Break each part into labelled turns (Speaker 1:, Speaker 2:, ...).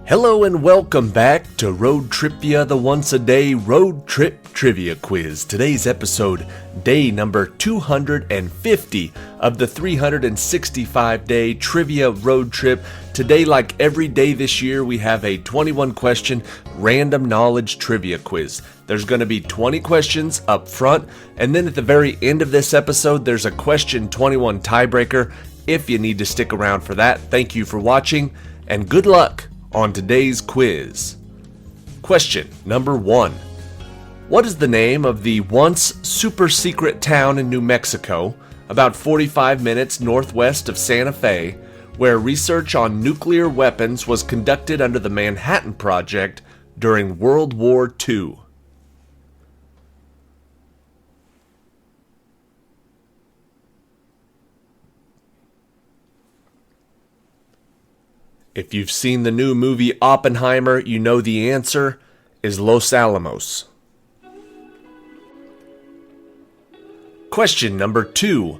Speaker 1: Hello and welcome back to ROADTRIpVIA, the once-a-day road trip trivia quiz. Today's episode, day number 250 of the 365-day trivia road trip. Today, like every day this year, we have a 21-question random knowledge trivia quiz. There's going to be 20 questions up front, and then at the very end of this episode, there's a question 21 tiebreaker. If you need to stick around for that, thank you for watching, and good luck on today's quiz. Question number 1. What is the name of the once super secret town in New Mexico, about 45 minutes northwest of Santa Fe, where research on nuclear weapons was conducted under the Manhattan Project during World War II? If you've seen the new movie Oppenheimer, you know the answer is Los Alamos. Question number 2.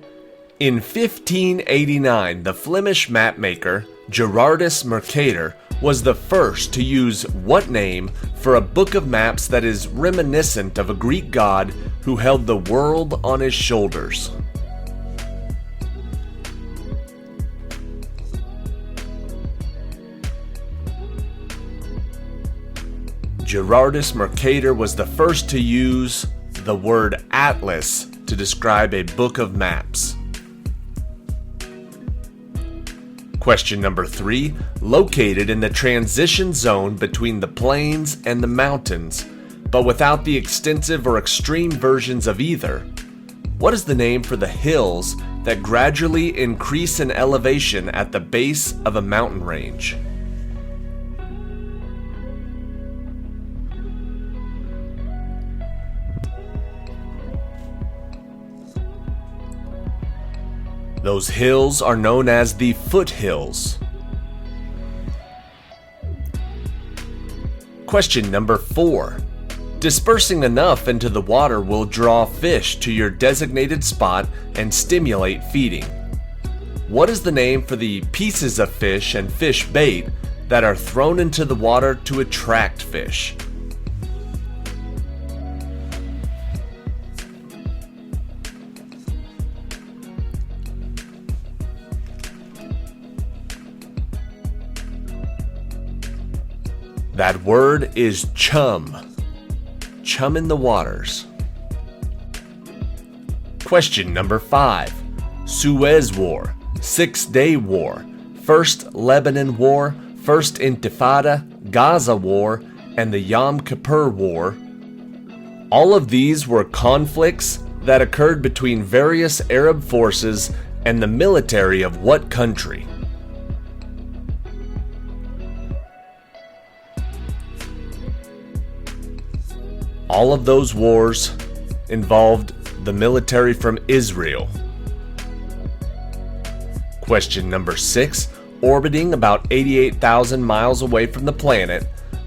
Speaker 1: In 1589, the Flemish mapmaker Gerardus Mercator was the first to use what name for a book of maps that is reminiscent of a Greek god who held the world on his shoulders? Gerardus Mercator was the first to use the word atlas to describe a book of maps. Question number 3. Located in the transition zone between the plains and the mountains, but without the extensive or extreme versions of either, what is the name for the hills that gradually increase in elevation at the base of a mountain range? Those hills are known as the foothills. Question number 4. Dispersing enough into the water will draw fish to your designated spot and stimulate feeding. What is the name for the pieces of fish and fish bait that are thrown into the water to attract fish? That word is chum. Chum in the waters. Question number 5. Suez War, Six-Day War, First Lebanon War, First Intifada, Gaza War, and the Yom Kippur War. All of these were conflicts that occurred between various Arab forces and the military of what country? All of those wars involved the military from Israel. Question number 6. Orbiting about 88,000 miles away from the planet,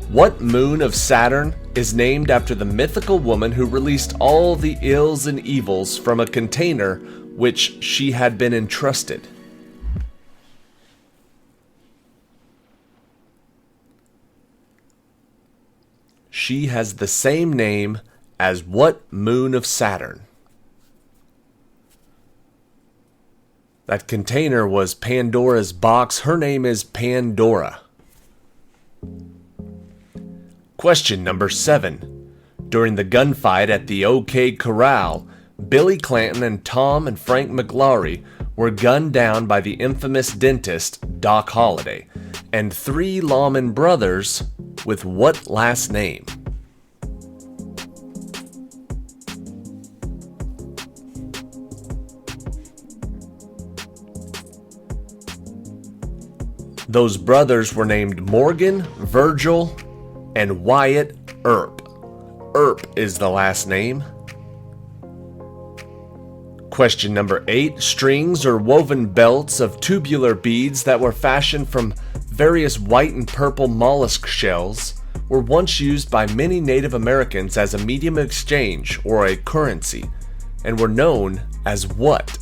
Speaker 1: what moon of Saturn is named after the mythical woman who released all the ills and evils from a container which she had been entrusted? She has the same name as what moon of Saturn? That container was Pandora's box. Her name is Pandora. Question number 7. During the gunfight at the OK Corral, Billy Clanton and Tom and Frank McLaury were gunned down by the infamous dentist Doc Holliday and 3 lawman brothers with what last name? Those brothers were named Morgan, Virgil, and Wyatt Earp. Earp is the last name. Question number 8. Strings or woven belts of tubular beads that were fashioned from various white and purple mollusk shells were once used by many Native Americans as a medium of exchange or a currency, and were known as what?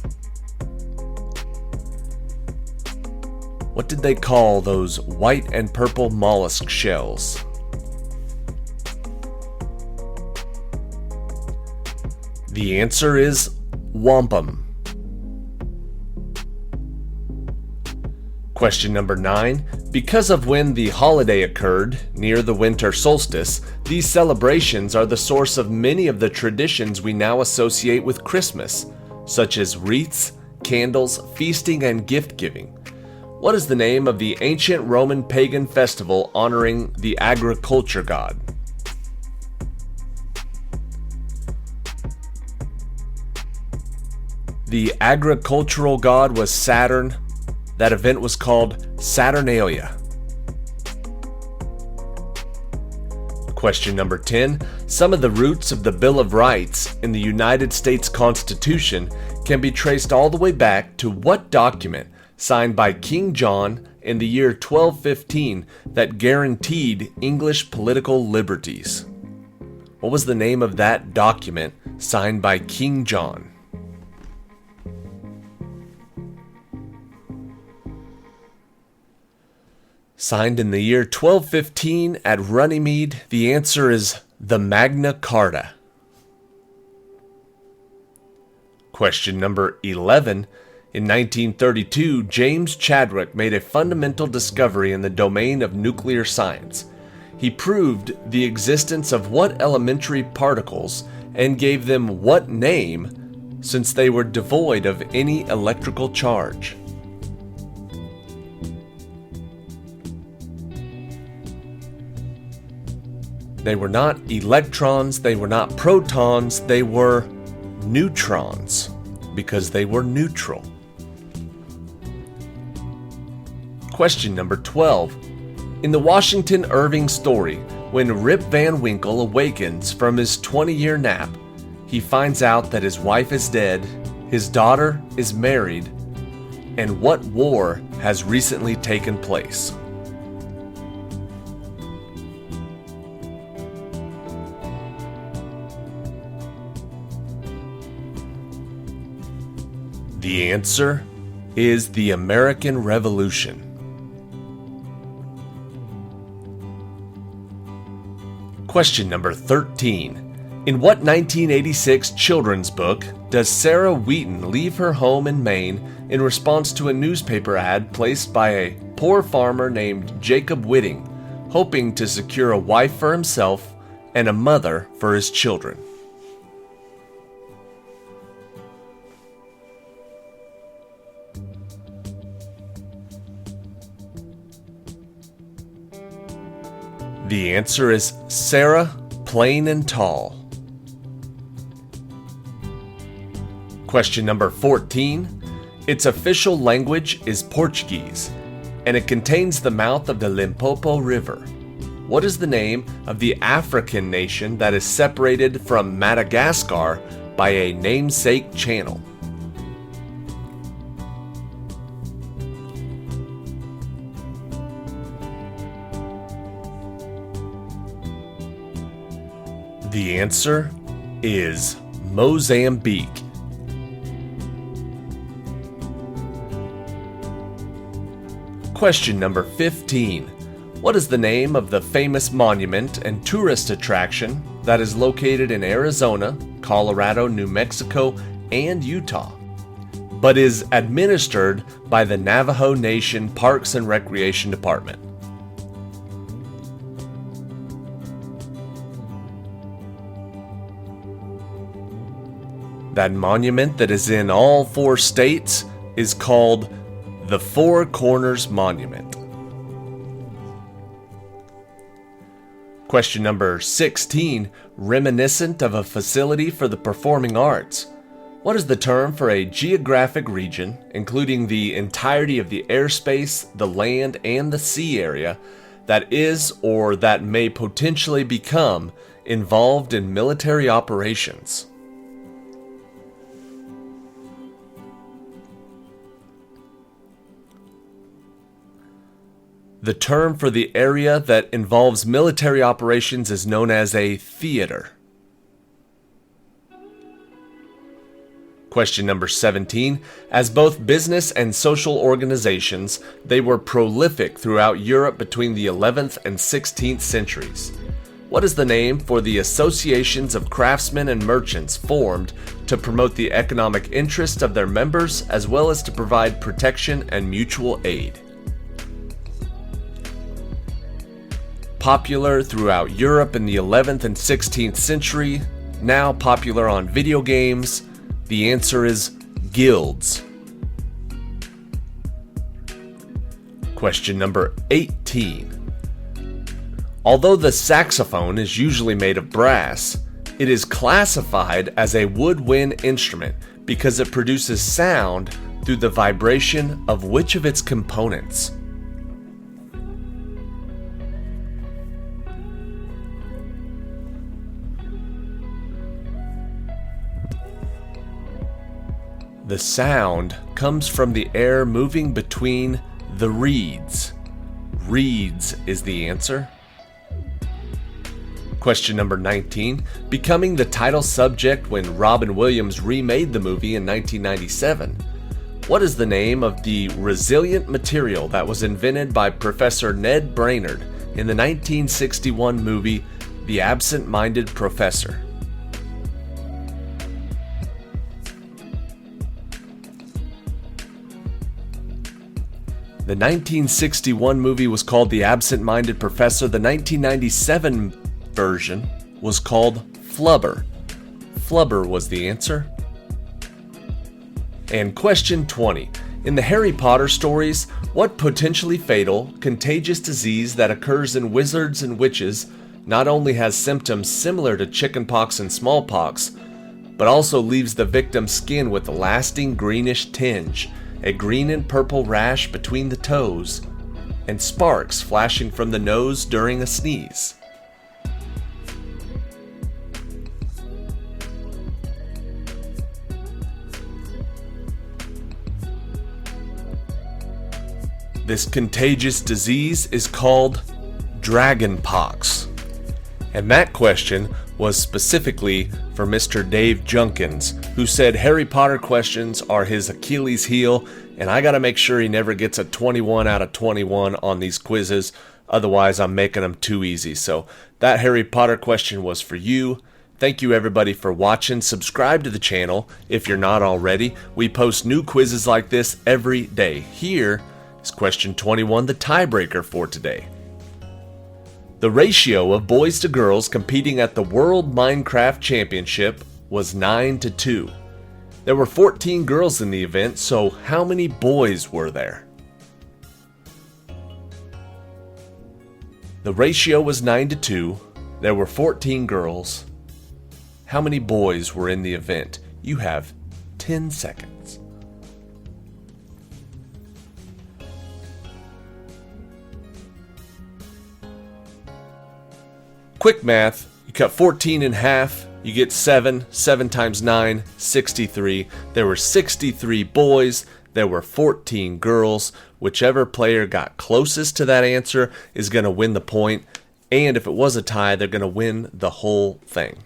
Speaker 1: What did they call those white and purple mollusk shells? The answer is wampum. Question number 9. Because of when the holiday occurred, near the winter solstice, these celebrations are the source of many of the traditions we now associate with Christmas, such as wreaths, candles, feasting, and gift-giving. What is the name of the ancient Roman pagan festival honoring the agriculture god? The agricultural god was Saturn. That event was called Saturnalia. Question number 10. Some of the roots of the Bill of Rights in the United States Constitution can be traced all the way back to what document signed by King John in the year 1215 that guaranteed English political liberties? What was the name of that document signed by King John? Signed in the year 1215 at Runnymede, the answer is the Magna Carta. Question number 11. In 1932, James Chadwick made a fundamental discovery in the domain of nuclear science. He proved the existence of what elementary particles and gave them what name, since they were devoid of any electrical charge? They were not electrons, they were not protons, they were neutrons, because they were neutral. Question number 12. In the Washington Irving story, when Rip Van Winkle awakens from his 20-year nap, he finds out that his wife is dead, his daughter is married, and what war has recently taken place? The answer is the American Revolution. Question number 13. In what 1986 children's book does Sarah Wheaton leave her home in Maine in response to a newspaper ad placed by a poor farmer named Jacob Whitting, hoping to secure a wife for himself and a mother for his children? The answer is Sarah, Plain and Tall. Question number 14. Its official language is Portuguese, and it contains the mouth of the Limpopo River. What is the name of the African nation that is separated from Madagascar by a namesake channel? The answer is Mozambique. Question number 15. What is the name of the famous monument and tourist attraction that is located in Arizona, Colorado, New Mexico, and Utah, but is administered by the Navajo Nation Parks and Recreation Department? That monument that is in all 4 states is called the Four Corners Monument. Question number 16. Reminiscent of a facility for the performing arts. What is the term for a geographic region, including the entirety of the airspace, the land, and the sea area, that is or that may potentially become involved in military operations? The term for the area that involves military operations is known as a theater. Question number 17. As both business and social organizations, they were prolific throughout Europe between the 11th and 16th centuries. What is the name for the associations of craftsmen and merchants formed to promote the economic interests of their members as well as to provide protection and mutual aid? Popular throughout Europe in the 11th and 16th century, now popular on video games. The answer is guilds. Question number 18. Although the saxophone is usually made of brass, it is classified as a woodwind instrument because it produces sound through the vibration of which of its components? The sound comes from the air moving between the reeds. Reeds is the answer. Question number 19. Becoming the title subject when Robin Williams remade the movie in 1997. What is the name of the resilient material that was invented by Professor Ned Brainerd in the 1961 movie The Absent-Minded Professor? The 1961 movie was called The Absent-Minded Professor. The 1997 version was called Flubber. Flubber was the answer. And question 20. In the Harry Potter stories, what potentially fatal, contagious disease that occurs in wizards and witches not only has symptoms similar to chickenpox and smallpox, but also leaves the victim's skin with a lasting greenish tinge, a green and purple rash between the toes, and sparks flashing from the nose during a sneeze? This contagious disease is called dragonpox. And that question was specifically for Mr. Dave Junkins, who said Harry Potter questions are his Achilles heel, and I gotta make sure he never gets a 21 out of 21 on these quizzes, otherwise I'm making them too easy. So that Harry Potter question was for you. Thank you everybody for watching. Subscribe to the channel if you're not already. We post new quizzes like this every day. Here is question 21, the tiebreaker for today. The ratio of boys to girls competing at the World Minecraft Championship was 9-2. There were 14 girls in the event, so how many boys were there? The ratio was 9-2. There were 14 girls. How many boys were in the event? You have 10 seconds. Quick math, you cut 14 in half, you get 7. 7 times 9, 63. There were 63 boys, there were 14 girls. Whichever player got closest to that answer is going to win the point, and if it was a tie, they're going to win the whole thing.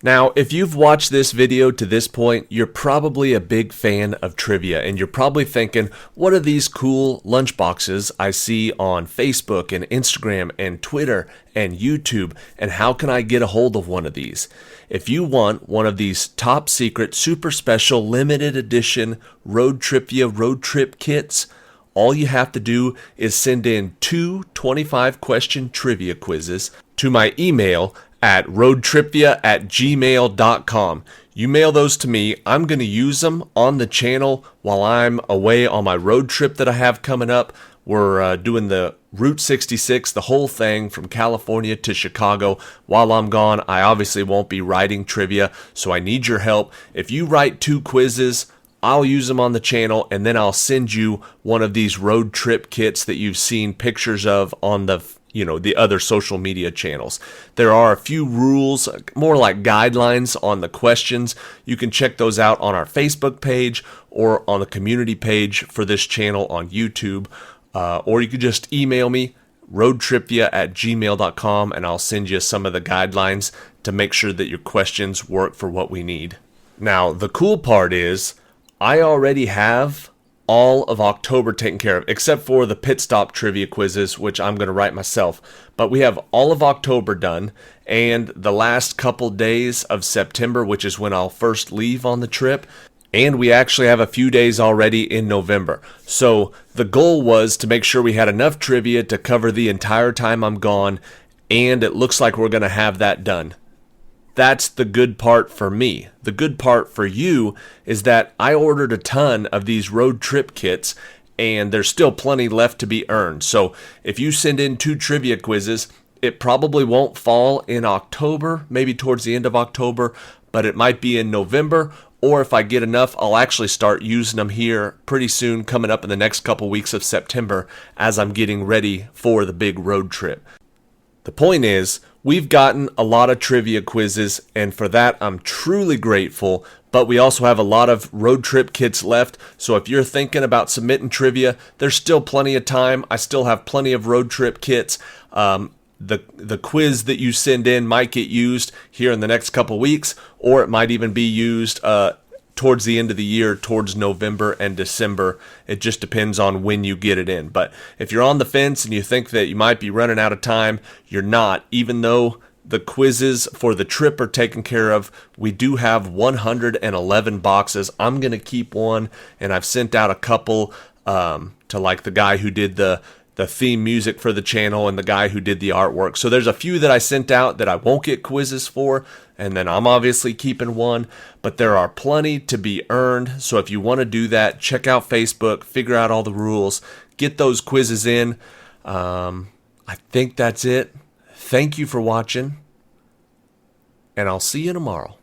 Speaker 1: Now, if you've watched this video to this point, you're probably a big fan of trivia, and you're probably thinking, what are these cool lunchboxes I see on Facebook and Instagram and Twitter and YouTube, and how can I get a hold of one of these? If you want one of these top secret, super special, limited edition ROADTRIpVIA road trip kits, all you have to do is send in 2 25-question trivia quizzes to my email at ROADTRIpVIA@gmail.com. You mail those to me. I'm going to use them on the channel while I'm away on my road trip that I have coming up. We're doing the Route 66, the whole thing from California to Chicago. While I'm gone, I obviously won't be writing trivia, so I need your help. If you write 2 quizzes, I'll use them on the channel, and then I'll send you one of these road trip kits that you've seen pictures of on the other social media channels. There are a few rules, more like guidelines on the questions. You can check those out on our Facebook page or on the community page for this channel on YouTube. Or you could just email me, ROADTRIpVIA@gmail.com, and I'll send you some of the guidelines to make sure that your questions work for what we need. Now, the cool part is I already have all of October taken care of, except for the pit stop trivia quizzes, which I'm going to write myself. But we have all of October done, and the last couple days of September, which is when I'll first leave on the trip. And we actually have a few days already in November. So the goal was to make sure we had enough trivia to cover the entire time I'm gone, and it looks like we're going to have that done. That's the good part for me. The good part for you is that I ordered a ton of these road trip kits, and there's still plenty left to be earned. So if you send in 2 trivia quizzes, it probably won't fall in October, maybe towards the end of October, but it might be in November. Or if I get enough, I'll actually start using them here pretty soon, coming up in the next couple weeks of September as I'm getting ready for the big road trip. The point is, we've gotten a lot of trivia quizzes, and for that I'm truly grateful, but we also have a lot of road trip kits left, so if you're thinking about submitting trivia, there's still plenty of time. I still have plenty of road trip kits. The quiz that you send in might get used here in the next couple weeks, or it might even be used towards the end of the year, towards November and December. It just depends on when you get it in. But if you're on the fence and you think that you might be running out of time, you're not. Even though the quizzes for the trip are taken care of, we do have 111 boxes. I'm going to keep one, and I've sent out a couple to like the guy who did the theme music for the channel and the guy who did the artwork. So there's a few that I sent out that I won't get quizzes for, and then I'm obviously keeping one, but there are plenty to be earned. So if you want to do that, check out Facebook, figure out all the rules, get those quizzes in. I think that's it. Thank you for watching, and I'll see you tomorrow.